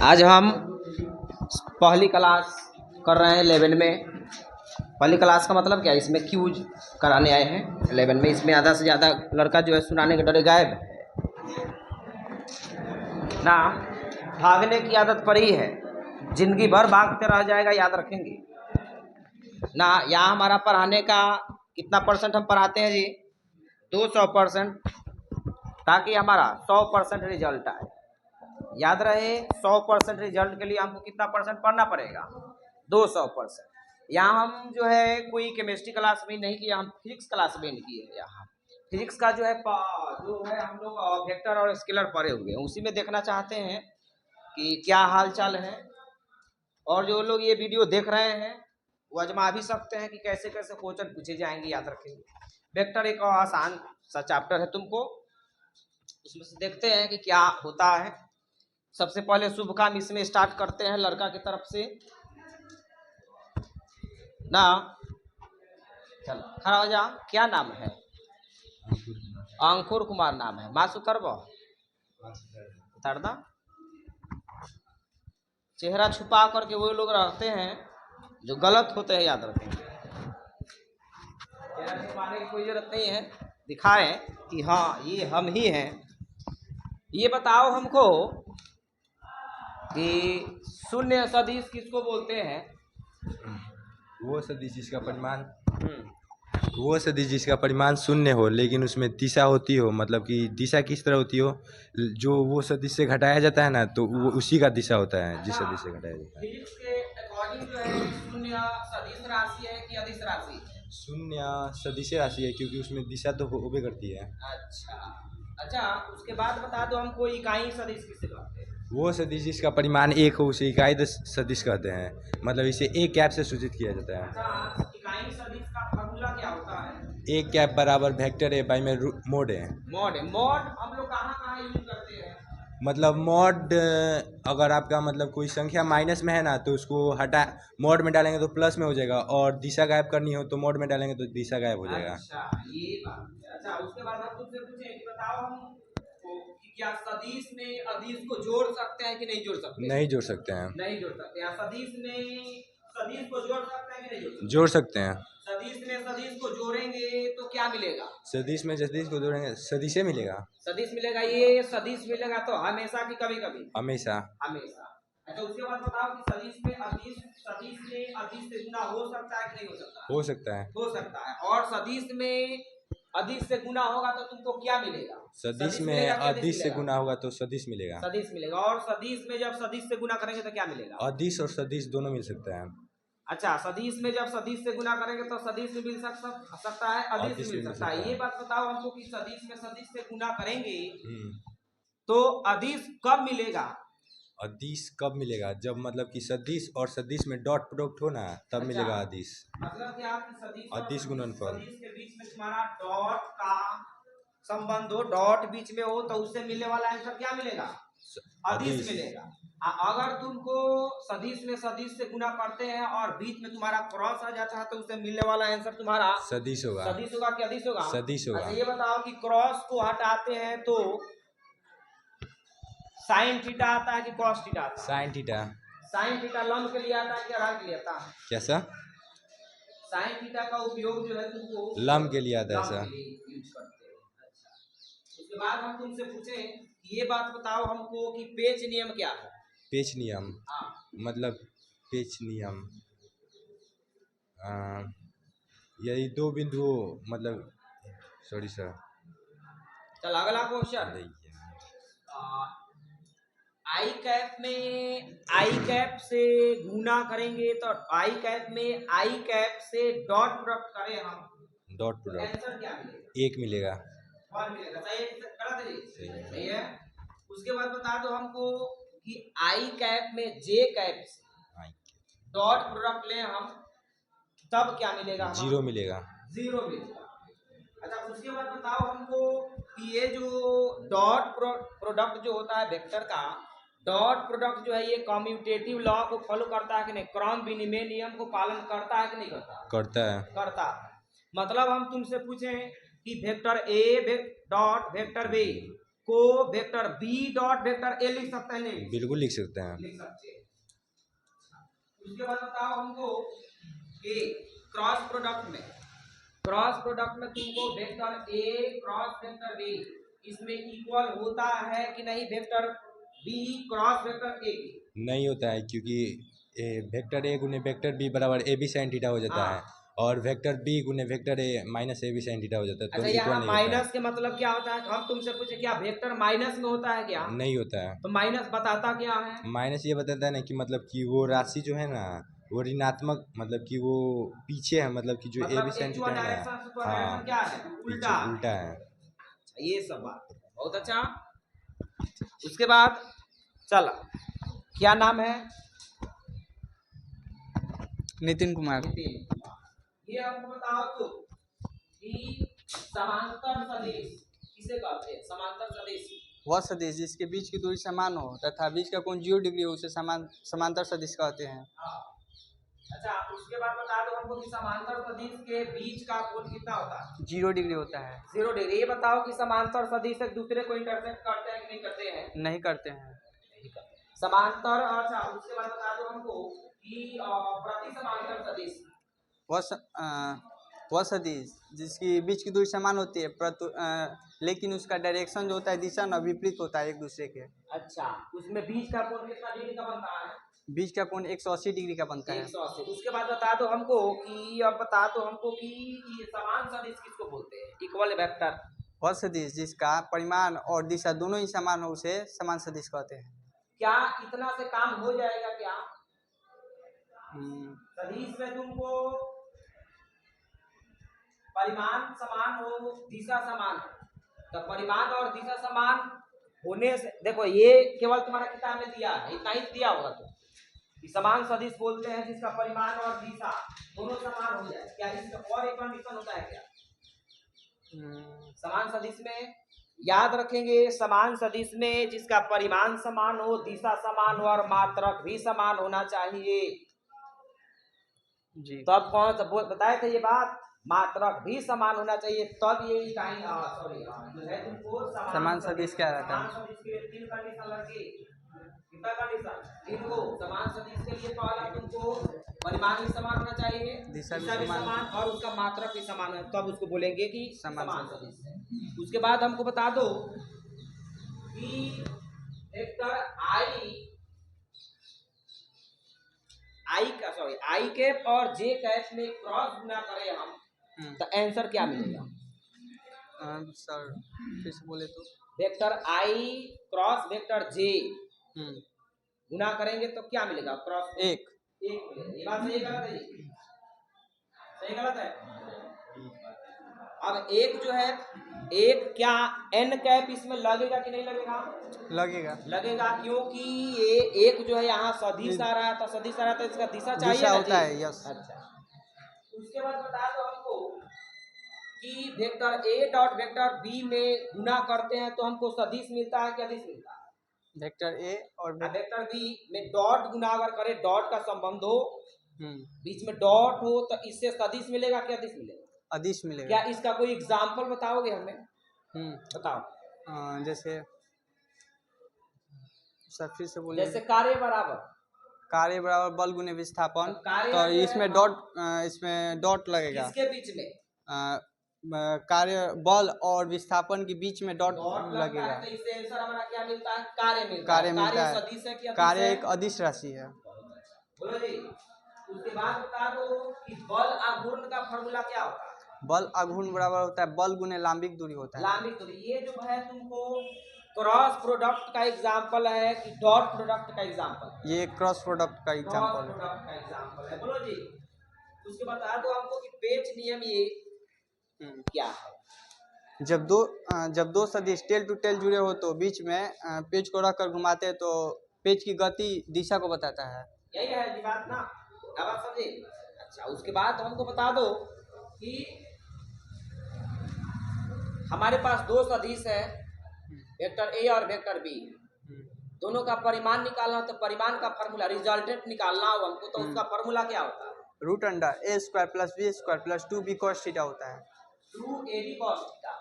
आज हम पहली क्लास कर रहे हैं 11 में। पहली क्लास का मतलब क्या है, इसमें क्यूज कराने आए हैं 11 में। इसमें आधा से ज़्यादा लड़का जो है सुनाने के डरे गायब है ना। भागने की आदत पड़ी है, जिंदगी भर भागते रह जाएगा, याद रखेंगे ना। यहाँ हमारा पढ़ाने का कितना % हम पढ़ाते हैं जी? 200%, ताकि हमारा 100% रिजल्ट आए। याद रहे, 100% रिजल्ट के लिए हमको कितना % पढ़ना पड़ेगा? 200%। यहाँ हम जो है कोई केमिस्ट्री क्लास में नहीं किया, हम फिजिक्स क्लास में किए हैं। यहाँ फिजिक्स का जो है हम लोग वेक्टर और स्केलर पढ़े हुए हैं, उसी में देखना चाहते हैं कि क्या हाल चाल है। और जो लोग ये वीडियो देख रहे हैं वो आजमा भी सकते हैं कि कैसे कैसे क्वेश्चन पूछे जाएंगे, याद रखेंगे। वेक्टर एक आसान सा चैप्टर है, तुमको उसमें से देखते हैं कि क्या होता है। सबसे पहले शुभ काम इसमें स्टार्ट करते हैं लड़का की तरफ से ना। चल खड़ा हो जा। क्या नाम है? अंकुर कुमार नाम है। मास उतरब उतार दा। चेहरा छुपा करके वो लोग रहते हैं जो गलत होते हैं, याद रखेंगे। चेहरा छुपाने की कोई जरूरत नहीं है, दिखाएं कि हाँ ये हम ही हैं। ये बताओ हमको कि शून्य सदिश किसको बोलते हैं? वो सदिश जिसका परिमाण शून्य हो लेकिन उसमें दिशा होती हो, मतलब कि दिशा किस तरह होती हो, जो वो सदिश से घटाया जाता है ना, तो वो उसी का दिशा होता है जिस सदिश से घटाया जाता है। फिजिक्स के अकॉर्डिंग जो है शून्य सदिश राशि है कि अदिश राशि? शून्य सदिश राशि है, क्योंकि उसमें दिशा तो होबे करती है। अच्छा, उसके बाद बता दो हमको इकाई सदिश किसे कहते हैं? वो सदिश जिसका परिमाण 1 हो उसे इकाई सदिश कहते हैं, मतलब इसे एक कैप से सूचित किया जाता है। अच्छा, इकाई सदिश का फॉर्मूला क्या होता है? एक कैप बराबर वेक्टर ए बाई में मोड है। मॉड है। मॉड हम लोग कहाँ कहाँ यूज करते हैं? मतलब मॉड, अगर आपका मतलब कोई संख्या माइनस में है ना, तो उसको हटा मॉड में डालेंगे तो प्लस में हो जाएगा, और दिशा गायब करनी हो तो मॉड में डालेंगे तो दिशा गायब हो जाएगा। अच्छा, ये बात है। अच्छा, उसके बाद हम तुमसे पूछे कि बताओ हम कि क्या सदिश में अदिश को जोड़ सकते हैं कि नहीं जोड़ सकते? नहीं जोड़ सकते हैं। नहीं जोड़ सकते हैं। सदिश में सदिश को जोड़ सकते हैं कि नहीं जोड़ सकते? जोड़ सकते हैं। सदिश में सदिश को जोड़ेंगे तो क्या मिलेगा? सदिश में सदिश को जोड़ेंगे सदिशे मिलेगा। सदिश मिलेगा। ये सदिश मिलेगा तो हमेशा की कभी कभी? हमेशा। हमेशा। अच्छा, उसके बाद बताओ कि सदिश में अदिश से गुना हो सकता है कि नहीं हो सकता? हो सकता है। हो सकता है। और सदिश में अदिश से गुना होगा तो तुमको क्या मिलेगा? सदिश में अदिश से गुना होगा तो सदिश मिलेगा। सदिश मिलेगा। और सदिश में जब सदिश से गुना करेंगे तो क्या मिलेगा? अदिश और सदिश दोनों मिल सकता है। अच्छा, सदिश में जब सदिश से गुना करेंगे तो सदिश में मिल सकता है, अदिश में मिल सकता है। ये बात बताओ हमको कि सदिश में सदिश से गुना करेंगे तो अदिश कब मिलेगा? अदिश कब मिलेगा? जब मतलब कि सदिश और सदिश में डॉट प्रोडक्ट हो ना, तब अच्छा, मिलेगा अदिश। मतलब क्या कि सदिश अदिश गुणनफल। सदिश के बीच में तुम्हारा डॉट का संबंध हो, डॉट बीच में हो, तो उससे मिलने वाला आंसर क्या मिलेगा? अदिश मिलेगा। अगर तुमको सदिश में सदिश से गुना करते हैं और बीच में तुम्हारा क्रॉस आ जाता है तो उससे मिलने वाला आंसर तुम्हारा सदिश होगा। सदिश होगा कि अदिश होगा? सदिश होगा। अच्छा, ये बताओ कि क्रॉस को हटाते हैं तो साइन थीटा आता है कि कॉस थीटा आता है? Sine theta. साइन थीटा लंब के लिए आता है कि आधार के लिए आता है? कैसा? साइन थीटा का उपयोग जो है तुमको लंब के लिए आता है लंब सर। के लिए यूज करते हैं। अच्छा, उसके बाद हम तुमसे पूछे ये बात बताओ हमको कि पेच नियम क्या है? पेच नियम? हाँ, मतलब पेच नियम यही दो बिंदु, मतलब सॉरी सर। चल अगला क्वेश्चन। आई कैप से गुना करेंगे तो आई कैप में आई कैप से डॉट प्रोडक्ट करें हम, डॉट प्रोडक्ट आंसर क्या मिलेगा? 1 मिलेगा। 1 मिलेगा। सही है? गलत है? सही है। उसके बाद बता दो हमको कि आई कैप में जे कैप से डॉट प्रोडक्ट ले हम तब क्या मिलेगा? 0 मिलेगा। 0 मिलेगा। अच्छा, उसके बाद बताओ हमको कि ये जो डॉट प्रोडक्ट जो होता है वेक्टर का, डॉट प्रोडक्ट जो है ये कम्यूटेटिव लॉ को फॉलो करता है कि नहीं, क्रम विनिमय नियम को पालन करता है कि नहीं करता? करता है। करता। मतलब हम तुमसे पूछें कि vector A dot vector B को vector B dot vector A लिख सकते हैं नहीं? बिल्कुल लिख सकते हैं। लिख सकते हैं। उसके बाद बताओ हमको कि क्रॉस प्रोडक्ट में तुमको vector A cross vector B इसमें इक्वल होता है कि नहीं vector B cross vector A? नहीं होता है, क्योंकि वेक्टर ए गुने वेक्टर बी बराबर ए बी साइन थीटा हो जाता है, और वेक्टर बी गुने vector A minus A B sine theta हो जाता है। तो अच्छा, इक्वल यहाँ नहीं होता है। माइनस के मतलब क्या होता है? हम तुमसे पूछे क्या वेक्टर माइनस में होता है क्या? नहीं होता है। तो माइनस बताता क्या है? माइनस ये बताता है ना कि मतलब कि वो राशि जो है ना वो ऋणात्मक, मतलब कि वो पीछे है, मतलब कि जो ए बी साइन थीटा है ना, डायरेक्शन क्या है? पीछे उल्टा है। ये सब बात बहुत अच्छा। उसके बाद चल, क्या नाम है? नितिन कुमार। ये हमको बताओ तो कि समांतर सदिश किसे कहते हैं? समांतर सदिश वह सदिश जिसके बीच की दूरी समान हो तथा बीच का कोण 0 डिग्री हो उसे समांतर सदिश कहते हैं। अच्छा, उसके बाद बता दो हमको कि समांतर सदिश के बीच का कोण कितना होता है? 0 डिग्री होता है। 0 डिग्री। ये बताओ कि समांतर सदिश एक दूसरे को इंटरसेक्ट करते हैं कि नहीं करते हैं? नहीं करते हैं। समांतर। अच्छा, उसके बाद बता दो हमको कि प्रति समांतर सदिश वह सदिश जिसकी बीच की दूरी समान होती है लेकिन उसका डायरेक्शन जो होता है दिशा न विपरीत होता है एक दूसरे के। अच्छा, उसमें बीच का कोण कितना डिग्री का बनता है? बीच का कोण 180 डिग्री का बनता है। 180। उसके बाद बता दो हमको कि ये समान सदिश किसको बोलते हैं? Equal vector. वह सदिश जिसका परिमाण और दिशा दोनों ही समान हो उसे समान सदिश कहते हैं। क्या इतना से काम हो जाएगा क्या? सदिश में तुमको परिमाण समान हो दिशा समान हो, तो परिमाण और दिशा समान होने से देखो ये केवल तुम्हारा किताब में दिया है, इतना ही दिया होगा तो समान सदिश बोलते हैं जिसका परिमाण और दिशा दोनों समान हो जाए। क्या इसमें और एक कंडीशन होता है क्या? समान सदिश में याद रखेंगे, समान सदिश में जिसका परिमाण समान हो, दिशा समान हो और मात्रक भी समान होना चाहिए जी। तब कौन सा बताए थे ये बात? मात्रक भी समान होना चाहिए तब ये इकाई जो है तुमको समान सदिश क्या रहता है? समान सदिश के लिए 3 कंडीशन लगे। कितना कंडीशन? 3 को। समान सदिश के लिए पहला तुमको परिमाण भी समान होना चाहिए, दिशा भी समान और उसका मात्रक भी समान है, तब उसको बोलेंगे कि समान सदिश है। उसके बाद हमको बता दो कि वेक्टर आई कैप और जे कैप में क्रॉस गुना करें हम तो आंसर क्या मिलेगा? सर फिर से बोले तो। वेक्टर आई क्रॉस वेक्टर जे गुना करेंगे तो क्या मिलेगा? क्रॉस एक मिलेगा। ये बात सही गलत है? सही गलत है? अब एक जो है एक क्या एन कैप इसमें लगेगा कि नहीं लगेगा? लगेगा क्योंकि ये एक जो है यहाँ सदिश आ रहा है, तो सदिश आ रहा है तो इसका दिशा चाहिए दिशा ना होता जी? है। यस। अच्छा, उसके बाद बता दो हमको कि vector A dot vector B में गुना करते हैं तो हमको सदिश मिलता है क्या दिश मिलता है? वेक्टर ए और वेक्टर बी में डॉट गुना अगर करें, डॉट का संबंध हो, बीच में डॉट हो तो इससे सदिश मिलेगा क्या दिश मिलेगा? अदिश मिलेगा। क्या इसका कोई एग्जाम्पल बताओगे हमें? बताओ। जैसे फिर से बोलिए। जैसे कार्य बराबर बल गुने विस्थापन, कार्य तो इसमें डॉट लगेगा। इसके बीच में कार्य बल और विस्थापन के बीच में डॉट लगेगा। तो इससे आंसर हमारा क्या मिलता है? कार्य मिलता है। सदिश है कि कार्य एक अदिश राशि है। बोलो जी। उसके बाद बता दो कि बल आघूर्ण का फॉर्मूला क्या होता है? बल आघूर्ण बराबर होता है बल गुने लांबिक दूरी होता है। लांबिक दूरी। ये जो है तुमको क्रॉस प्रोडक्ट का एग्जांपल है कि डॉट प्रोडक्ट का एग्जांपल? ये क्रॉस प्रोडक्ट का एग्जांपल है। बोलो जी। उसके बता दो हमको कि पेच नियम ये क्या है? जब दो सदिश टेल टू टेल जुड़े हो तो बीच में पेच को रखकर घुमाते हैं तो पेच की गति दिशा को बताता है। यही है बात ना? अब आप समझे? अच्छा, उसके बाद हमको बता दो कि हमारे पास दो सदिश है वेक्टर ए और वेक्टर बी, दोनों का परिमाण निकालना हो तो परिमाण का फॉर्मूला, रिजल्टेंट निकालना हो हमको तो उसका फॉर्मूला क्या होता है? Root under A square plus B square plus 2b cos theta होता है। 2ab cos theta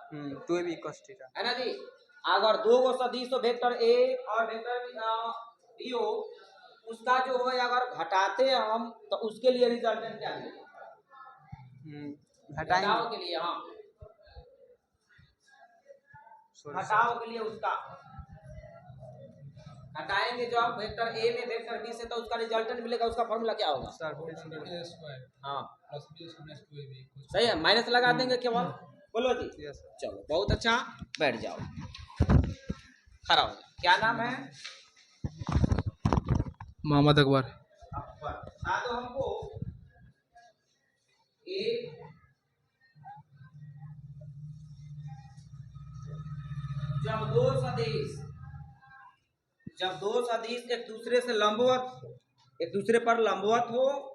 2ab cos theta है ना जी। अगर दो गो सदिश हो वेक्टर ए और वेक्टर बी हो, उसका जो है अगर घटाते हैं हम तो उसके लिए रिजल्टेंट क्या मिलेगा? घटाएंगे घटाव के लिए, हाँ घटाव के लिए उसका हटाएंगे जो हम वेक्टर ए में वेक्टर बी से तो उसका रिजल्टेंट मिलेगा, उसका फॉर्मूला क्या होगा? हाँ सही है, माइनस लगा देंगे केवल। बोलो जी। चलो बहुत अच्छा, बैठ जाओ, खड़ा हो जाओ। क्या नाम है? मोहम्मद अकबर। अकबर। बता दो हमको ए जब दो सदिश एक दूसरे से लंबवत, एक दूसरे पर लंबवत हो,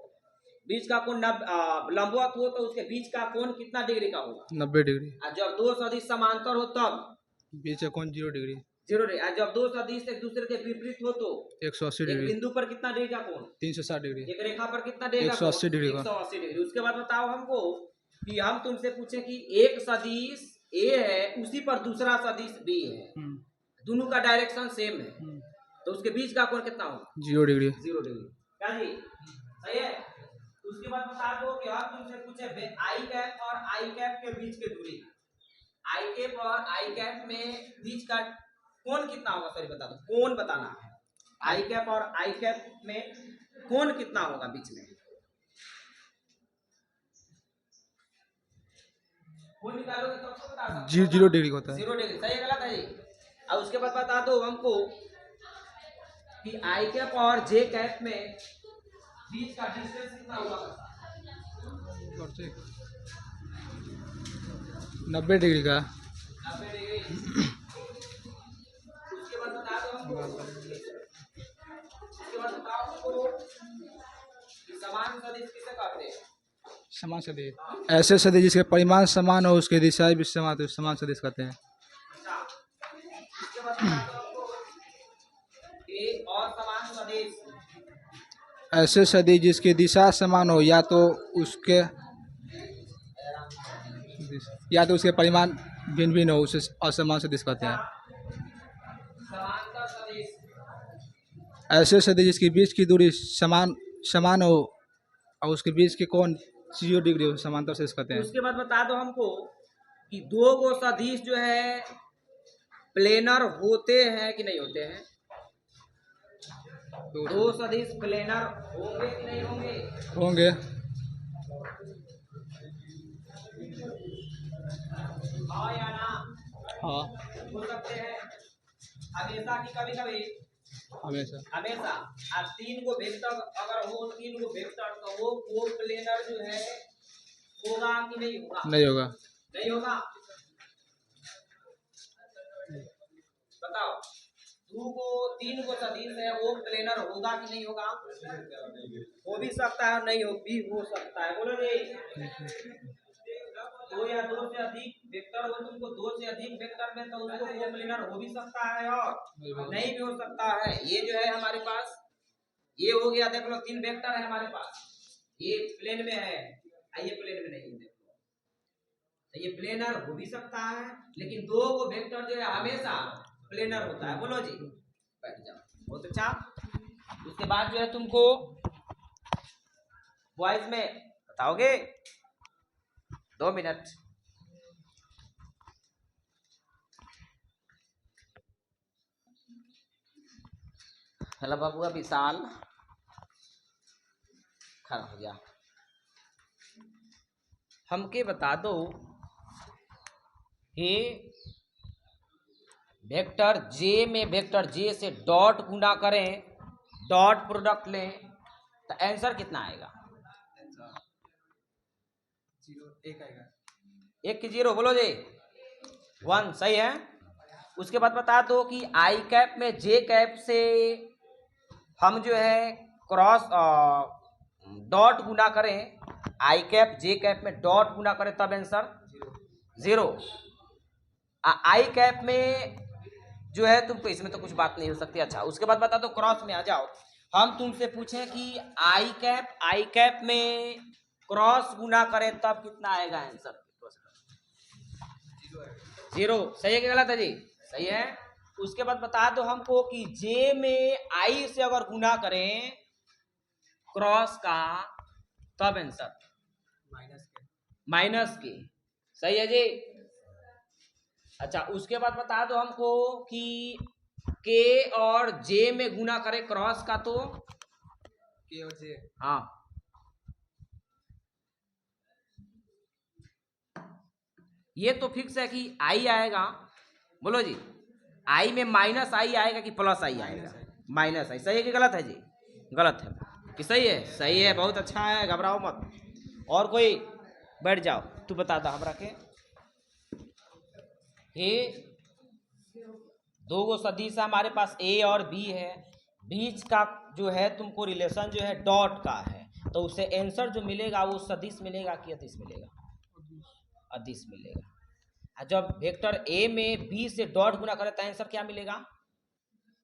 बीच का कोण लंबवत हो तो उसके बीच का कोण कितना डिग्री का होगा? 90 डिग्री। और जब दो सदिश समांतर हो तब बीच का कोण 0 डिग्री। 0 डिग्री। और जब दो सदिश एक दूसरे के विपरीत हो तो 180 एक डिग्री। बिंदु पर कितना डिग्री का कोण? 360 डिग्री। एक रेखा पर कितना डिग्री का कोण? 180 डिग्री का। 180 डिग्री। उसके बाद बताओ हमको कि हम तुमसे पूछे कि एक सदिश ए है, उसी पर दूसरा सदिश बी है, दोनों का डायरेक्शन सेम है, तो उसके बीच का कोण कितना होगा? 0 डिग्री। 0 डिग्री। क्या जी सही है? उसके बाद बता दो कि हम तुमसे पूछे आई कैप और आई कैप के बीच की दूरी, आई कैप और आई कैप में बीच का कोण कितना होगा? सॉरी बता दो, कोण बताना है। आई कैप और आई कैप में कोण कितना होगा बीच में? कोण निकालोगे तब तो बता दो। 0 डिग्री होता है। 0 डिग्री। सही है गलत है जी? और उसके बाद बता दो हमको कि आई कैप और जे कैप में बीच का डिस्टेंस कितना होगा? 90 डिग्री का। 90 डिग्री। उसके बाद बता दो हमको, उसके बाद बताओ हमको कि समान सदिश किसे कहते हैं? समान सदिश ऐसे सदिश जिसके परिमाण समान हो उसके दिशाएं भी समान तो समान सदिश कहते हैं। अच्छा, उसके बाद बता दो हमको कि और समान सदिश ऐसे सदिश जिसकी दिशा समान हो या तो उसके परिमाण भिन्न भिन्न हो उसे असमान सदिश कहते हैं। समांतर सदिश ऐसे सदिश जिसके बीच की दूरी समान हो और उसके बीच के कोण 0 डिग्री हो समांतर सदिश कहते हैं। उसके बाद बता दो हमको कि दो गो सदिश जो है प्लेनर होते हैं कि नहीं होते हैं? दो सदिश प्लेनर होंगे कि नहीं होंगे? होंगे। हाँ या ना? हाँ हो सकते हैं हमेशा की कभी कभी? हमेशा। हमेशा। अब तीन गो वेक्टर अगर हो, तीन गो वेक्टर तो वो प्लेनर जो है होगा कि नहीं होगा? नहीं होगा। नहीं होगा। बताओ, तीन गो सदिश है, वो प्लेनर होगा कि नहीं होगा? हो भी सकता है, नहीं हो भी हो सकता है। बोलो जी। दो या दो से अधिक वेक्टर हो, तुमको दो से अधिक वेक्टर में तो उसको वो प्लेनर हो भी सकता है और नहीं भी हो सकता है। ये जो है हमारे पास, ये हो गया, देख लो 3 वेक्टर है हमारे पास, ये प्लेन में है, ये प्लेन में नहीं है। देख लो, तो ये प्लेनर हो भी सकता है, लेकिन दो को वेक्टर जो है हमेशा प्लेनर होता है। बोलो जी, बैठ जाओ। बहुत अच्छा। उसके बाद जो है तुमको वॉइस में बताओगे, 2 मिनट। हेलो बाबूआ विशाल, खड़ा हो जा। हमके बता दो कि वेक्टर जे में वेक्टर जे से डॉट गुना करें, डॉट प्रोडक्ट लें तो आंसर कितना आएगा? 1 आएगा। 1 की 0। बोलो जी। 1 सही है। उसके बाद बता दो कि आई कैप में जे कैप से हम जो है क्रॉस डॉट गुना करें, आई कैप जे कैप में डॉट गुना करें तब आंसर 0। आई कैप में जो है तुमको इसमें तो कुछ बात नहीं हो सकती। अच्छा उसके बाद बता दो, क्रॉस में आ जाओ। हम तुमसे पूछें कि आई कैप में क्रॉस गुना करें तब कितना आएगा आंसर? 0। सही है कि गलत है जी? सही है। उसके बाद बता दो हमको कि जे में आई से अगर गुना करें क्रॉस का तब आंसर माइनस के। सही है जी? अच्छा उसके बाद बता दो हमको कि के और जे में गुना करें क्रॉस का तो के और जे। हाँ ये तो फिक्स है कि आई आएगा। बोलो जी, आई में माइनस आई आएगा कि प्लस आई आएगा? माइनस आई। सही है कि गलत है जी? गलत है कि सही है? सही है, बहुत अच्छा है, घबराओ मत। और कोई? बैठ जाओ, तू बता दा हमरा के। ये दो गो सदिश हमारे पास ए और बी है, बीच का जो है तुमको रिलेशन जो है डॉट का है, तो उससे आंसर जो मिलेगा वो सदिश मिलेगा कि अदिश मिलेगा? अदिश मिलेगा। जब वेक्टर ए में बी से डॉट गुना करें तो आंसर क्या मिलेगा?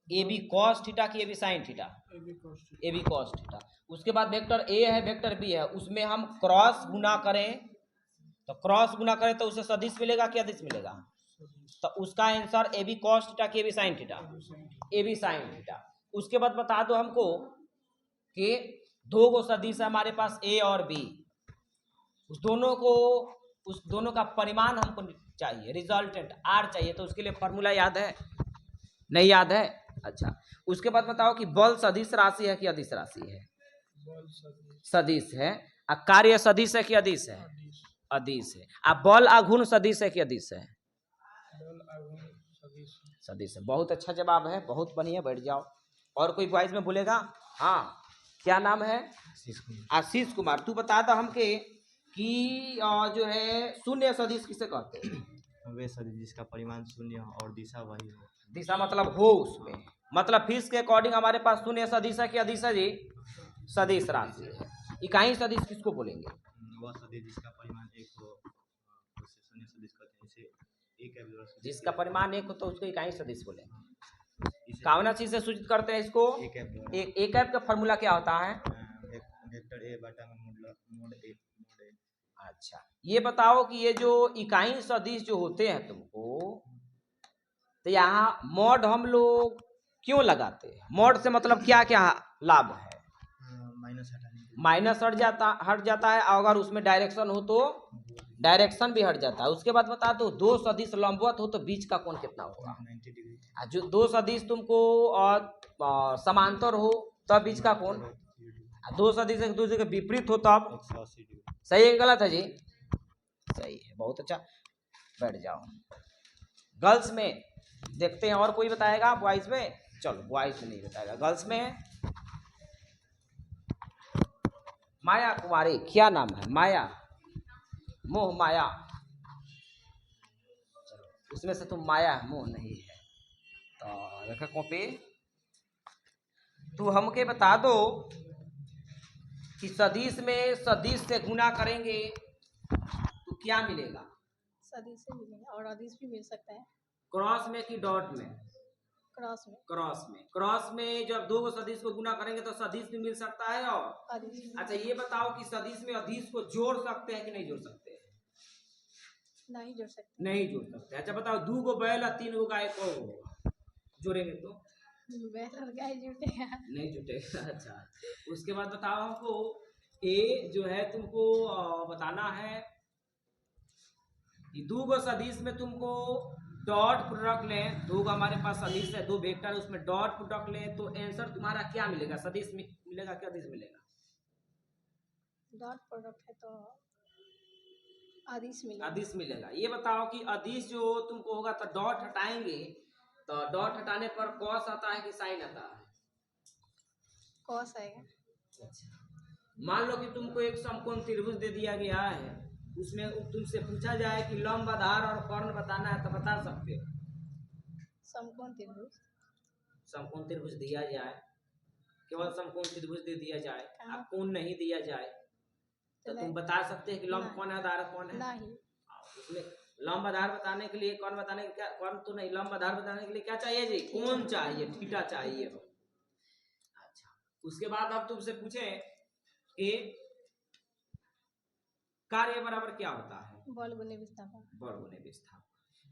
ए बी कॉस थीटा की A B sine theta? A B cos theta. उसके बाद वेक्टर ए है वेक्टर बी है, उसमें हम क्रॉस गुना करें तो क्रॉस गुना करें तो उसे सदिश मिलेगा कि अदिश मिलेगा? तो उसका answer A B cos theta की A B sine theta? A B sine theta. उसके बाद बता दो हमको कि दो गो सदिश है हमारे पास ए और बी, उस दोनों का परिमाण हमको चाहिए, रिजल्टेंट आर चाहिए, तो उसके लिए फॉर्मूला याद है? नहीं याद है? अच्छा उसके बाद बताओ कि बल सदिश राशि है कि अदिश राशि है? सदिश है। कार्य सदिश है कि अदिश है? अदिश है। अब बल आघूर्ण सदिश है कि अदिश है? सदिश है। बहुत अच्छा जवाब है, बहुत बढ़िया। बैठ जाओ। और कोई वॉइस में बोलेगा? हाँ क्या नाम है? आशीष कुमार। तू बता दो हमके कि जो है शून्य सदिश किसे कहते हैं? वे सदिश जिसका परिमाण शून्य और दिशा वही हो। दिशा मतलब हो उसमें, मतलब फिश के अकॉर्डिंग हमारे पास शून्य सदिश है कि अदिश है जी? सदिश राशि है। इकाई सदिश किसको बोलेंगे? वह सदिश जिसका परिमाण एक हो उसे शून्य सदिश कहते हैं। इसे एक है जिसका परिमाण एक हो तो उसको इकाई सदिश बोलेंगे। कावना चीज से सूचित करते हैं इसको? एक ऐप का फॉर्मूला क्या होता है? वेक्टर ए बटा में मोड ए। अच्छा ये बताओ कि ये जो इकाई सदिश जो होते हैं तुमको, तो यहाँ मॉड हम लोग क्यों लगाते हैं? मॉड से मतलब क्या क्या लाभ है? माइनस हट जाता है, अगर उसमें डायरेक्शन हो तो डायरेक्शन भी हट जाता है। उसके बाद बता दो दो सदिश लंबवत हो तो बीच का कोण कितना होगा? 90 डिग्री। जो दो सदिश तुमको समांतर हो तब बीच का कोण, दो सदिश एक दूसरे के विपरीत हो तब। 180 डिग्री। सही है गलत है जी? सही है, बहुत अच्छा। बैठ जाओ। गर्ल्स में देखते हैं और कोई बताएगा? बॉयज में? चलो बॉयज में नहीं बताएगा, गर्ल्स में माया कुमारी। क्या नाम है? माया, मोह माया। उसमें से तुम माया मोह नहीं है तो रखा कॉपी। तू हमके बता दो कि सदिश में सदिश से गुना करेंगे तो क्या मिलेगा? सदिश से मिलेगा और अदिश भी मिल सकता है। क्रॉस में कि डॉट में? क्रॉस में। क्रॉस में जब दो सदिश को गुना करेंगे तो सदिश भी मिल सकता है और अदिश। अच्छा ये बताओ कि सदिश में अदिश को जोड़ सकते हैं कि नहीं जोड़ सकते? नहीं जोड़ सकते। नहीं जोड़ सकते। अच्छा बताओ दो गो बैल और तीन गो गाय को जोड़ेंगे तो? बैल और गाय जुटेगा? नहीं जुटेगा। अच्छा उसके बाद बताओ हमको ए जो है तुमको बताना है कि दो गो सदिश में तुमको डॉट प्रोडक्ट लें, दो गो हमारे पास सदिश है, दो वेक्टर है, उसमें डॉट प्रोडक्ट लें तो आंसर तुम्हारा क्या मिलेगा? सदिश मिलेगा क्या अदिश मिलेगा? डॉट प्रोडक्ट है तो अदिश मिलेगा। अदिश मिलेगा। ये बताओ कि अदिश जो तुमको होगा तो डॉट हटाएंगे तो डॉट हटाने पर कॉस आता है कि साइन आता है? कॉस आएगा। मान लो कि तुमको एक समकोण त्रिभुज दे दिया गया है, उसमें तुमसे पूछा जाए कि लंब आधार और कर्ण बताना है तो बता सकते हो? समकोण त्रिभुज। समकोण त्रिभुज दिया जाए, केवल समकोण त्रिभुज दे दिया जाए, अब कोण नहीं दिया जाए तो तुम बता सकते हैं कि लंब कौन है आधार कौन है? नहीं। उसमें लंब आधार बताने के लिए कौन बताने क्या कौन तो नहीं, लंब आधार बताने के लिए क्या चाहिए जी? कोण चाहिए, थीटा चाहिए। अच्छा, उसके बाद अब तुमसे पूछें कि कार्य बराबर क्या होता है? बल गुने विस्थापन। बल गुने विस्थापन।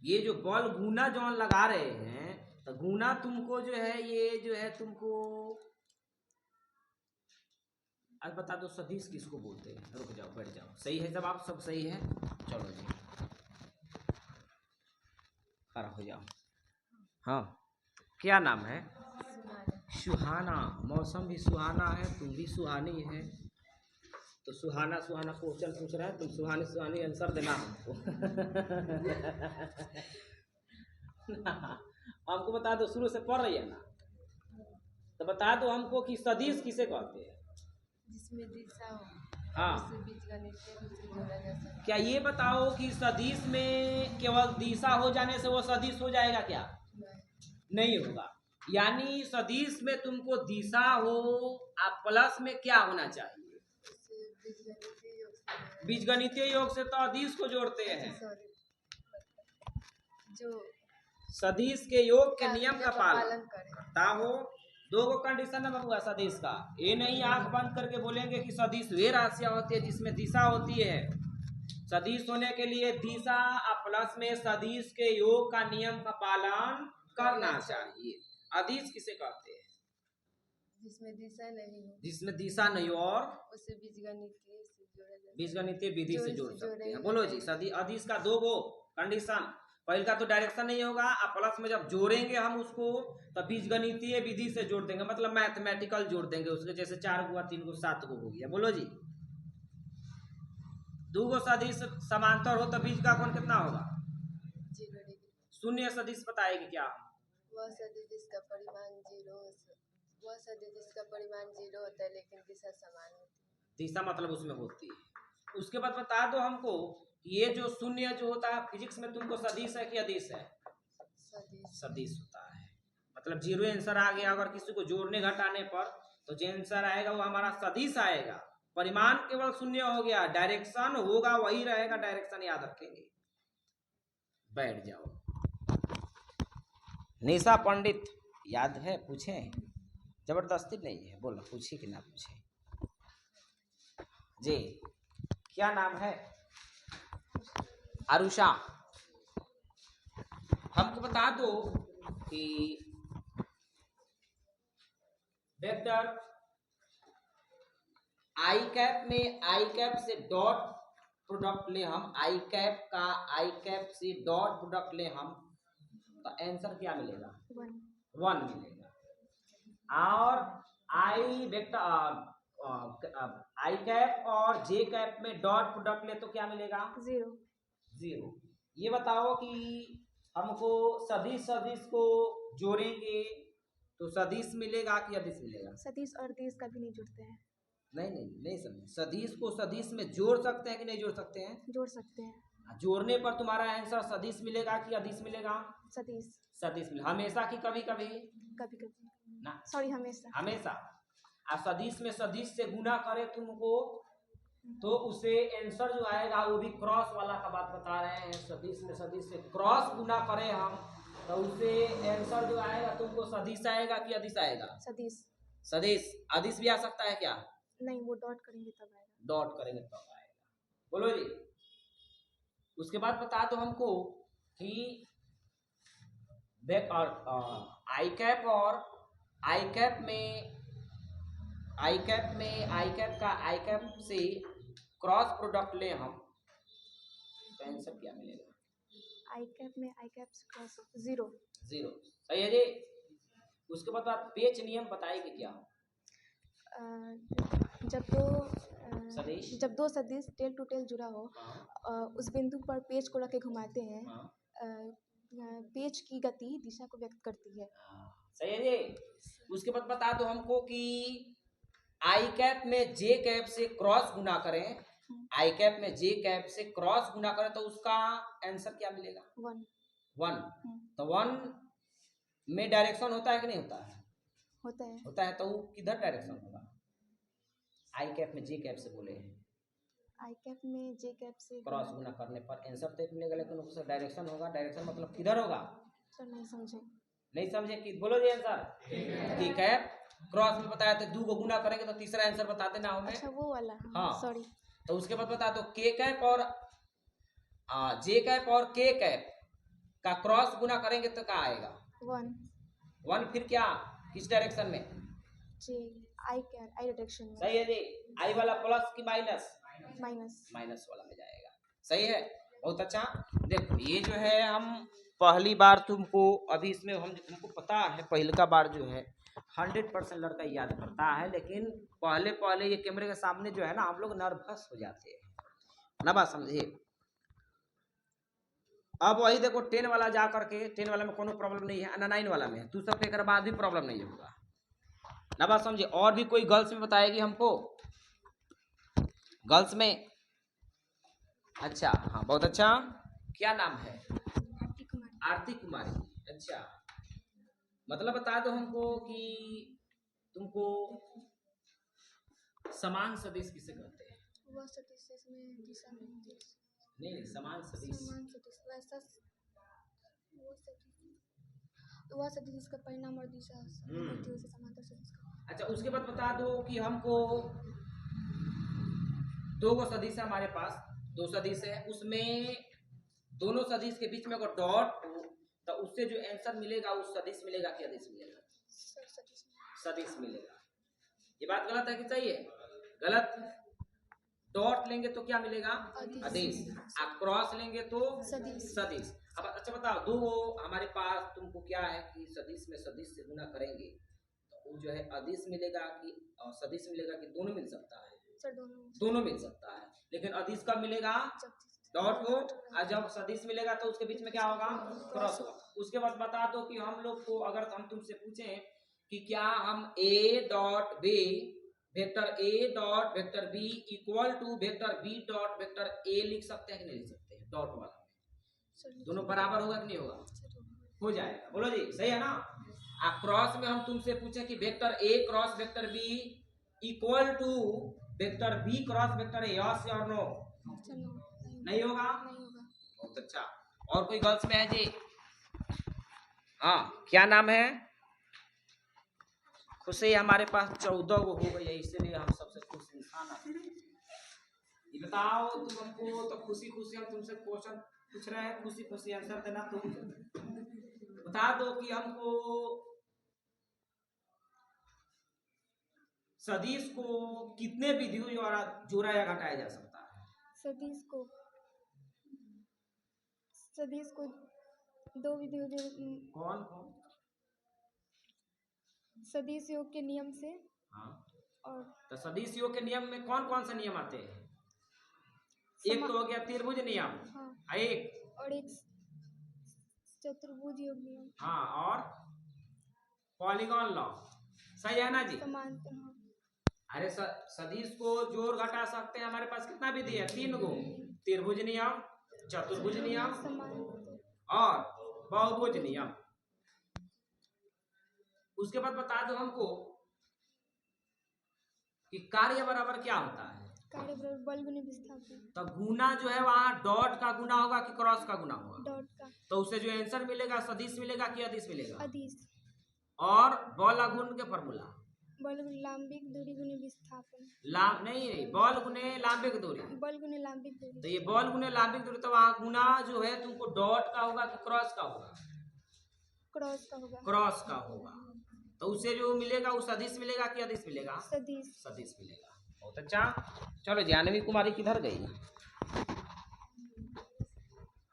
ये जो बल गुना जो लगा रहे हैं तो गुना तुमको जो है ये जो है तुमको आज बता दो सदिश किसको बोलते हैं? रुक जाओ, बैठ जाओ। सही है जब आप सब सही है, चलो जी खड़ा हो जाओ। हाँ, क्या नाम है? सुहाना। मौसम भी सुहाना है, तुम भी सुहानी है। तो सुहाना सुहाना क्वेश्चन पूछ रहा है, तुम सुहानी सुहानी आंसर देना हमको। हमको बता दो, शुरू से पढ़ रही है ना, तो बता दो हमको कि सदिश किसे कहते हैं? जिसमें दिशा हो, हाँ, उससे बीजगणितीय रूप से जोड़ा जा सकता है। क्या ये बताओ कि सदिश में केवल दिशा हो जाने से वो सदिश हो जाएगा क्या? नहीं होगा। यानी सदिश में तुमको दिशा हो और प्लस में क्या होना चाहिए? उससे बीजगणितीय योग से बीजगणितीय योग से तो अदिश को जोड़ते हैं। सॉरी, जो सदिश के योग के का नियम का पालन करे। ता हो। दो गो कंडीशन है बबुआ सदिश का। ये नहीं आंख बंद करके बोलेंगे कि सदिश वे राशियां होती है जिसमें दिशा होती है। सदिश होने के लिए दिशा और प्लस में सदिश के योग का नियम का पालन करना चाहिए। अदिश किसे कहते हैं? जिसमें दिशा नहीं हो, जिसमें दिशा नहीं हो और उसे बीजगणितीय से जोड़ा जा सकता बीजगणितीय विधि से जोड़ सकते हैं। जोड़ेंगे। बोलो जी, सदी अदिश का दो गो कंडीशन। पहले का तो डायरेक्शन नहीं होगा और प्लस में जब जोड़ेंगे हम उसको तो बीजगणितीय विधि से जोड़ देंगे, मतलब मैथमेटिकल जोड़ देंगे उसके। जैसे 4 गुआ 3 गो 7 गो हो गया। बोलो जी, दो गो सदिश समांतर हो तो बीज का कोण कितना होगा? है। 0 डिग्री। शून्य सदिश बताएगी क्या? वह सदिश जिसका परिमाण 0 वह सदिश जिसका परिमाण 0 होता है लेकिन दिशा समान होती है। दिशा मतलब उसमें होती है। उसके बाद बता दो हमको ये जो शून्य जो होता है फिजिक्स में तुमको सदिश है कि अदिश है? सदिश। सदिश होता है। मतलब 0 आंसर आ गया। अगर किसी को जोड़ने घटाने पर तो जो आंसर आएगा वो हमारा सदिश आएगा। परिमाण केवल शून्य हो गया, डायरेक्शन होगा वही रहेगा। डायरेक्शन याद रखेंगे। बैठ जाओ। निशा पंडित याद है? पूछे, जबरदस्ती नहीं है, बोलो पूछे कि ना पूछे जी। क्या नाम है? आरुषा। हमको बता दो कि वेक्टर आई कैप में आई कैप से डॉट प्रोडक्ट ले हम, आई कैप का आई कैप से डॉट प्रोडक्ट ले हम तो आंसर क्या मिलेगा? 1 मिलेगा। और आई वेक्टर आई कैप और जे कैप में डॉट प्रोडक्ट ले तो क्या मिलेगा? 0। ये बताओ कि हमको सदिश सदिश को जोड़ेंगे तो सदिश मिलेगा कि अदिश मिलेगा? सदिश और दिश कभी नहीं जुड़ते हैं। नहीं समझे। सदिश को सदिश में जोड़ सकते हैं कि नहीं जोड़ सकते हैं? जोड़ सकते हैं। जोड़ने पर तुम्हारा आंसर सदिश मिलेगा कि अदिश मिलेगा? सदिश। सदिश मिलेगा। हमेशा कि कभी कभी? कभी कभी ना, सॉरी, हमेशा। हमेशा। आप सदिश में सदिश से गुना करे तुमको तो उसे आंसर जो आएगा वो भी क्रॉस वाला का बात बता रहे हैं। सदिश में सदिश से क्रॉस गुना करें हम तो उसे आंसर जो आएगा तुमको सदिश आएगा कि अदिश आएगा? सदिश। सदिश। अदिश भी आ सकता है क्या? नहीं, वो डॉट करेंगे तब आएगा। डॉट करेंगे तब आएगा। बोलो जी। उसके बाद बता दो हमको कि आई कैप और आई कैप में आई कैप का आई कैप से क्रॉस प्रोडक्ट ले हम तो आंसर क्या मिलेगा? आई कैप में आई कैप से क्रॉस 0। सही है जी। उसके बाद आप पेच नियम बताएंगे क्या? जब दो सदिश टेल टू टेल जुड़ा हो, उस बिंदु पर पेच को रख के घुमाते हैं, पेच की गति दिशा को व्यक्त करती है। सही है जी। उसके बाद बता दो हमको कि आई कैप में जे कैप से क्रॉस गुना करें, आई कैप में जे कैप से क्रॉस गुना करें तो उसका आंसर क्या मिलेगा? 1। तो 1 में डायरेक्शन होता है कि नहीं होता है? होता है। तो वो किधर डायरेक्शन होगा? आई कैप में जे कैप से बोले हैं। आई कैप में जे कैप से क्रॉस गुना करने पर आंसर तो एक मिलेगा, लेकिन उसका डायरेक्शन होगा। डायरेक्शन मतलब किधर होगा? सर नहीं समझे। नहीं समझे कि बोलो जी आंसर। ठीक है, क्रॉस में बताया तो 2 को गुना करेंगे तो तीसरा आंसर बता देना हमें। अच्छा वो वाला, हाँ। सॉरी। तो उसके बाद बता दो के कैप और जे कैप और के कैप का क्रॉस गुना करेंगे तो क्या आएगा? 1 1। फिर क्या, किस डायरेक्शन में? जे आई कैप आई डायरेक्शन में। सही है जी। आई वाला प्लस की माइनस? माइनस। माइनस वाला में जाएगा। सही है, बहुत अच्छा। देखो ये जो है हम पहली बार तुमको अभी इसमें हमको पता है पहले का बार जो है 100% लड़का याद करता है, लेकिन पहले ये कैमरे के सामने जो है ना हम लोग नर्वस हो जाते हैं ना, बात समझिए। अब वही देखो 10 वाला जा करके 10 वाला में कोनो प्रॉब्लम नहीं है ना, 9 वाला में तू सब के बाद भी प्रॉब्लम नहीं होगा ना, बात समझिए। और भी कोई गर्ल्स में बताएगी हमको? गर्ल्स में? अच्छा हाँ, बहुत अच्छा। क्या नाम है? आरती कुमारी। आरती कुमारी। अच्छा, मतलब बता दो हमको कि तुमको समान सदिश किसे कहते हैं? वह सदिश इसमें दिशा नहीं, नहीं, समान सदिश। समान सदिश वैसा वह सदिश जिसका परिणाम और दिशा होती है उसे समांतर सदिश कहते अच्छा, उसके बाद बता दो कि हमको 2 गो सदिश है हमारे पास, 2 सदिश है, उसमें दोनों सदिश के बीच में अगर डॉट हो तो उससे जो आंसर मिलेगा वो सदिश मिलेगा कि अदिश मिलेगा? हैं। सदिश सदिश मिलेगा। ये बात गलत है कि सही है? गलत। डॉट लेंगे तो क्या मिलेगा? अदिश। आप क्रॉस लेंगे तो सदिश। सदिश। अब अच्छा बताओ, 2 हमारे पास तुमको क्या है कि सदिश में सदिश से गुना करेंगे तो वो जो है अदिश मिलेगा कि सदिश मिलेगा कि दोनों मिल सकता है? सर दोनों मिल सकता है, लेकिन अदिश कब मिलेगा? डॉट हो, और जब सदिश मिलेगा तो उसके बीच में क्या होगा? क्रॉस होगा। उसके बाद बता दो कि हम लोग को अगर हम तुमसे पूछें कि क्या हम a dot b vector a dot vector b equal to vector b dot vector a लिख सकते हैं कि नहीं लिख सकते हैं? डॉट वाला में दोनों बराबर होगा कि नहीं होगा? हो जाएगा। बोलो जी, सही है ना? आप क्रॉस में हम तुमसे पूछे कि vector a cross vector b equal to vector b cross vector a, yes और नो? नहीं होगा? बहुत अच्छा। और कोई गर्ल्स में है जी? हाँ, क्या नाम है? खुशी हमारे पास 14 गो हो गई है, इसलिए हम सबसे खुश इंसान हैं। ये बताओ तुम हमको, तो खुशी खुशी हम तुमसे क्वेश्चन पूछ रहे हैं, खुशी खुशी आंसर देना। तुम बता दो कि हमको सदिश को कितने विधियों द्वारा जोड़ा या घटाया जा सकता है? सदिश को 2 विधियों कौन कौन? सदिश योग के नियम से। हाँ, और तो सदिश योग के नियम में कौन कौन से नियम आते हैं? एक तो हो गया त्रिभुज नियम। हाँ। एक और एक चतुर्भुज योग नियम। हाँ, और पॉलीगॉन लॉ। सही है ना जी? समांतर। हाँ। अरे सदिश को जोड़ घटा सकते हैं, हमारे पास कितना विधि है? 3 गो, त्रिभुज नियम, चतुर्भुज नियम और बहुभुज नियम। उसके बाद बता दो हमको कि कार्य बराबर क्या होता है? कार्य बराबर बल गुने विस्थापन। तो गुना जो है वहां डॉट का गुना होगा कि क्रॉस का गुना होगा? डॉट का। तो उससे जो आंसर मिलेगा सदिश मिलेगा कि अदिश मिलेगा? अदिश। और बल गुण के फॉर्मूला? बल गुने लांबिक दूरी गुने विस्थापन। नहीं, बल गुने लांबिक दूरी। बल गुने लांबिक दूरी। तो ये बल गुने लांबिक दूरी, तो वहां गुना जो है तुमको डॉट का होगा कि क्रॉस का होगा? क्रॉस का होगा। क्रॉस का होगा। तो उसे जो मिलेगा वो सदिश मिलेगा कि अदिश मिलेगा? सदिश। सदिश मिलेगा। बहुत अच्छा। चलो, जानवी कुमारी किधर गई?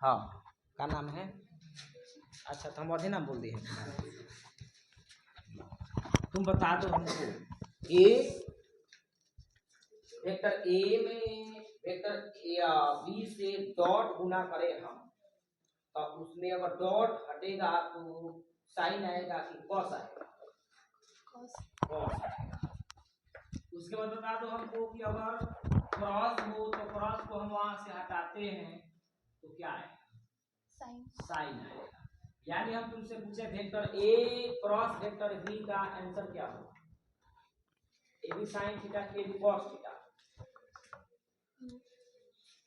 हाँ, क्या नाम है? अच्छा, तो हम आधे नाम बोल दिए। तुम बता दो हमको, ए वेक्टर ए में वेक्टर बी से डॉट गुना करें हम, तो उसमें अगर डॉट हटेगा तो साइन आएगा कि कॉस आएगा? कॉस आएगा। उसके बाद बता दो हमको कि अगर क्रॉस हो तो क्रॉस को हम वहां से हटाते हैं तो क्या आएगा? साइन आएगा। यानी हम तुमसे पूछे vector A cross vector B का आंसर क्या होगा? A B sine theta, A B cos theta.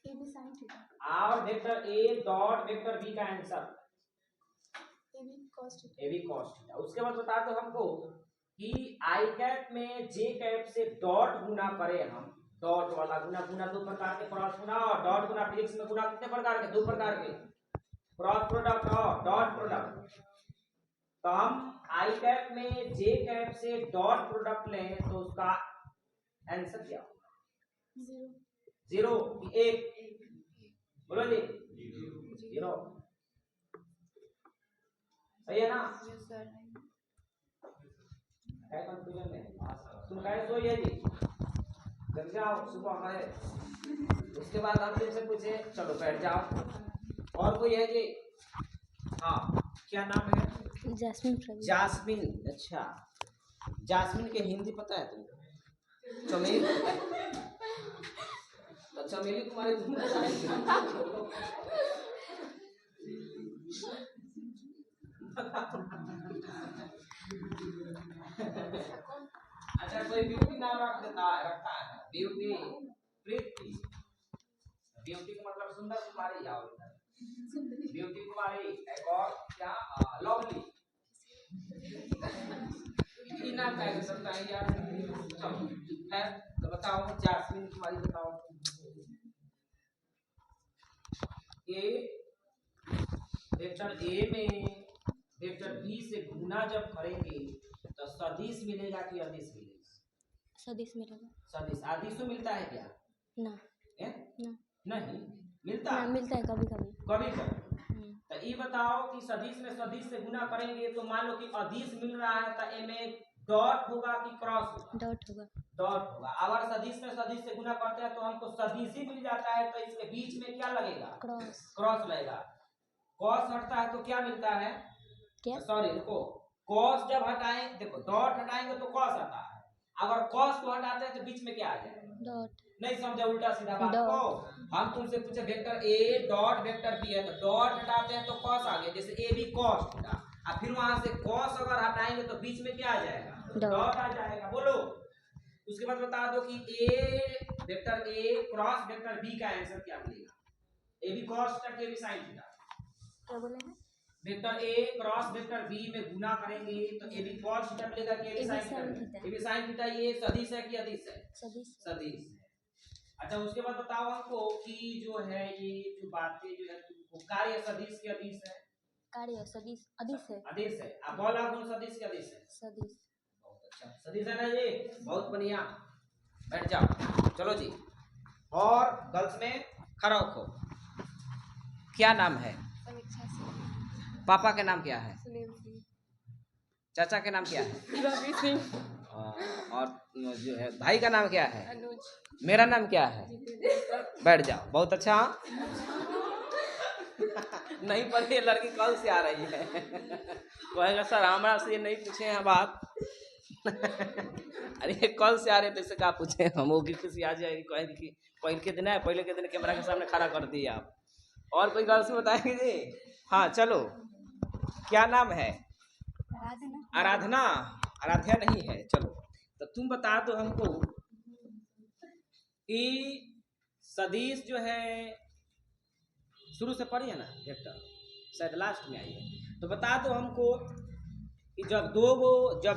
A B sine theta, और vector A dot vector B का answer A B cos theta, A B cos theta. उसके बाद बता दो हमको कि आई कैप में जे कैप से डॉट गुना करें हम, डॉट वाला गुना, गुना दो प्रकार के, क्रॉस गुना और डॉट गुना। फिजिक्स में गुना कितने प्रकार के? 2 प्रकार के, क्रॉस प्रोडक्ट और डॉट प्रोडक्ट। तो हम आई कैप में जे कैप से डॉट प्रोडक्ट लें तो उसका आंसर क्या होगा? 0 कि 1? बोलो जी, 0 सही है ना? क्या कंफ्यूजन है? तुम कहे सोई है जी, जग जाओ, सुबह है। उसके बाद हम तुमसे पूछे, चलो बैठ जाओ। और कोई है जी? हाँ, क्या नाम है? Jasmine Praveen, Jasmine. अच्छा, जास्मिन के हिंदी पता है तुमको? चमेली। तो चमेली तुम्हारे अच्छा, कोई ब्यूटी नाम रखता है, ब्यूटी, प्रीति। ब्यूटी का मतलब सुंदर कुमारी, आओ इधर। ब्यूटी कुमारी। एक और क्या? लवली। ये नाम का है सबका यार। चलो है, तो बताओ जास्मिन कुमारी, बताओ ये वेक्टर ए में वेक्टर बी से गुना जब करेंगे तो सदिश मिलेगा कि अदिश मिलेगा? सदिश मिलेगा। सदिश। आदिशो मिलता है क्या? ना, है? ना, नहीं मिलता। ना मिलता है कभी कभी। कभी कभी। तो ये बताओ कि सदिश में सदिश से गुना करेंगे तो मान लो कि अदिश मिल रहा है तो ए में डॉट होगा कि क्रॉस होगा? डॉट होगा। डॉट होगा। अगर सदिश में सदिश से गुना करते हैं तो हमको सदिश ही मिल जाता है, तो इसके बीच में क्या लगेगा? क्रॉस। क्रॉस लगेगा। कॉस हटता है तो क्या मिलता है? क्या? सॉरी रुको, कॉस जब हटाएं, देखो डॉट हटाएंगे तो कॉस आता है, अगर कॉस को हटाते हैं तो बीच में क्या आ जाएगा? डॉट। नहीं समझा उल्टा सीधा बात को? हम तुमसे पूछे vector A dot vector B है तो डॉट हटाते हैं तो कॉस आ गया, जैसे ए बी कॉस थीटा, और फिर वहां से कॉस अगर हटाएंगे तो बीच में क्या आ जाएगा? डॉट आ जाएगा। बोलो। उसके बाद बता दो कि A vector A cross vector B का आंसर क्या मिलेगा? ए बी कॉस थीटा के बी साइन थीटा। क्या बोले हैं? Vector A cross vector B में गुना करेंगे तो ए बी कॉस थीटा मिलेगा कि A B sine theta? A B sine theta. ये सदिश है कि अदिश है? सदिश। सदिश है। अच्छा, उसके बाद बताओ हमको कि जो है ये जो बातें जो है तुमको कार्य सदिश के अदिश है? कार्य सदिश अदिश है। अदिश है। अब बोला गुण सदिश के अदिश है? सदिश। बहुत अच्छा, सदिश है ना ये? बहुत बढ़िया। बैठ जाओ। चलो जी, और गर्ल्स में खड़ा हो। क्या नाम है? समीक्षा सिंह, पापा के नाम क्या है? सुनील सिंह, चाचा के नाम क्या है? रवि सिंह, और जो है भाई का नाम क्या है? अनुज, मेरा नाम क्या है? बैठ जाओ। बहुत अच्छा। नहीं पर ये लड़की कल से आ रही है। कहेगा सर हमारा से ये नहीं पूछे हैं बात। अरे कल से आ रहे तो क्या पूछे हम? वो की खुशी आ जाएगी, कहेगी कि पहले के दिन है, पहले के दिन कैमरा के सामने खड़ा कर दिए आप। और कोई गर्ल्स बताएंगे जी? हाँ चलो, क्या नाम है? आराधना। आराध्या नहीं है। चलो तो तुम बता दो हमको कि सदिश जो है शुरू से पढ़ी है ना वेक्टर, शायद लास्ट में आई है, तो बता दो हमको कि जब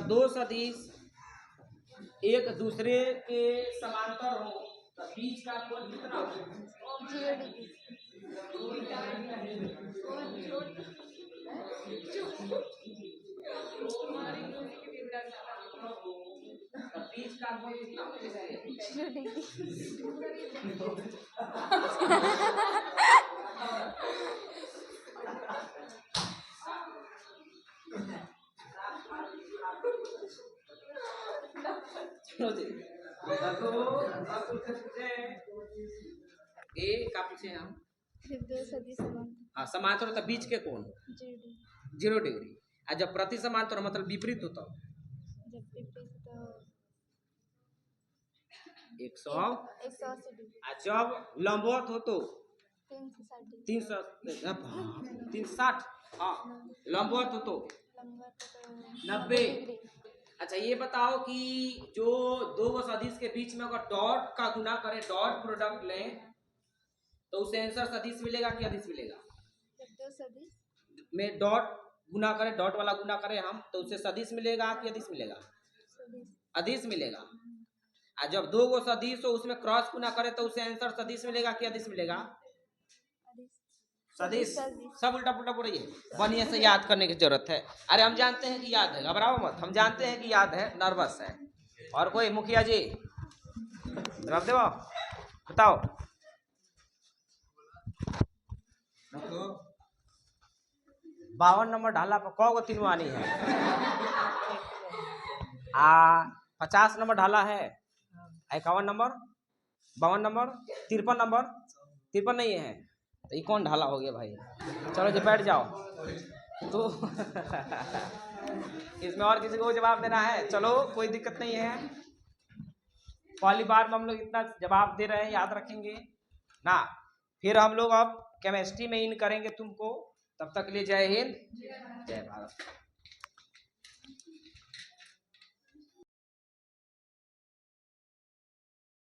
दो सदिश एक दूसरे के समांतर हो तो बीच का कोण कितना हो? 0 डिग्री। तो बीच का कोण कितना हो? 0 डिग्री। चलो जी, ए का पूछे हम? जब दो सदिश समांतर। हाँ, समांतर होता बीच के कोण 0 डिग्री। और जब प्रति समांतर मतलब विपरीत होता जब विपरीत तो 180 डिग्री। और जब लंबवत हो तो 360 डिग्री। 360। हाँ, लंबवत हो तो लंबा तो 90। अच्छा ये बताओ कि जो दो सदिश के बीच में अगर डॉट का गुना करें, डॉट प्रोडक्ट लें तो उसे आंसर सदिश मिलेगा कि अदिश मिलेगा? जब दो सदिश में डॉट गुना करें, डॉट वाला गुना करें हम, तो उसे सदिश मिलेगा कि अदिश मिलेगा? सदिश अदिश मिलेगा। और जब दो गो सदिश हो उसमें क्रॉस गुना करें तो उसे आंसर सदिश मिलेगा कि अदिश मिलेगा? अदिश सदिश। सदिश। सब उल्टा पुल्टा बोल रही है, बढ़िया से याद करने की जरूरत है। अरे हम जानते हैं कि याद है, घबराओ मत, हम जानते हैं कि याद है, नर्वस है। और कोई मुखिया जी जवाब दो, बताओ। 52 नंबर ढाला पर कौ गो तिनवानी है? 50 नंबर ढाला है, 51 नंबर, 52 नंबर, 53 नंबर, 53 नहीं है तो ये कौन ढाला हो गया भाई? चलो जी बैठ जाओ। तो इसमें और किसी को जवाब देना है? चलो कोई दिक्कत नहीं है, पहली बार में हम लोग इतना जवाब दे रहे हैं, याद रखेंगे ना। फिर हम लोग अब केमिस्ट्री में इन करेंगे तुमको। तब तक के लिए जय हिंद, जय भारत।